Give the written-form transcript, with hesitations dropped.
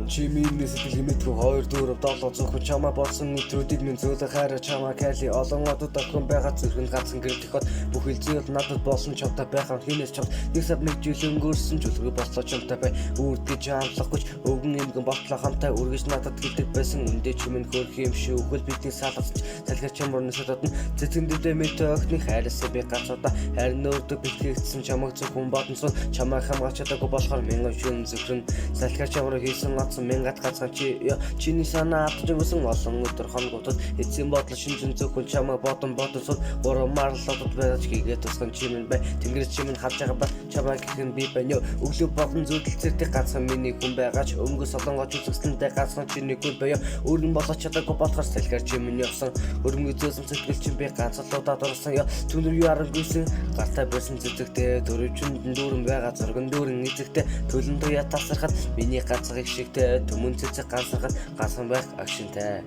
Чимийн сэтгэл мэдгүй 2 4 7 зөвхөн чамаа болсон өдрүүдийг минь зөөлөн хайраа чамаа кайли олон одод охин байгаа зүрхэнд ганцхан гэрдэх бүх хэлзэл надад болсон чамтай байхаа хинээс чамд нэг сар нэг жил өнгөрсөн чөлгөө боллоо чамтай бай үрдэж амлахгүйч өвгөн эмгэн ботлоо хамтай үргэж надад хэлдэг байсан үндэ чимэн хөрх юм шүү хөл бидний салгацч салхар чамрын содод цэцэн дэвдэ мэт охины хайрсаа би гацуудаа харин өөртөө бэлтгэгдсэн чамаг зөвхөн бодсон чамаа хамгаалж чадаагүй болохоор мянган шүн зөвхөн салхар чамрыг хийсэн Мянгат гацхан чиний санаа авчирсан олон өдөр хоногудад эцсийн бодлоо шинжэн зөвхөн чамаа бодсон сул гурамаар л одод байж хийгээд тусган чимэн бай тэнгэрч чимэн харж байгаа ба чамаа гихэн би байна өглөө болон зүудэлцэртэй ганцхан миний хүн байгаач өнгө солонгоч үзэсгэлэнтэй ганцхан чиний хүн байя өргөн болооч чадаагүй болохоор салхиар чимэн явсан өргөн зөөсөн сэтгэл чин би ганцлуудад орсон түнэр юу арангүйсэн гартаа байсан зэцэгтэй дөрөвчөнд дүүрэн байгаа зурган дүүрэн эзэгтэй төлөн туяа тасархад миний ганцхан их шигтэй Түмэн цэцэг ганцхан байх агшинтай.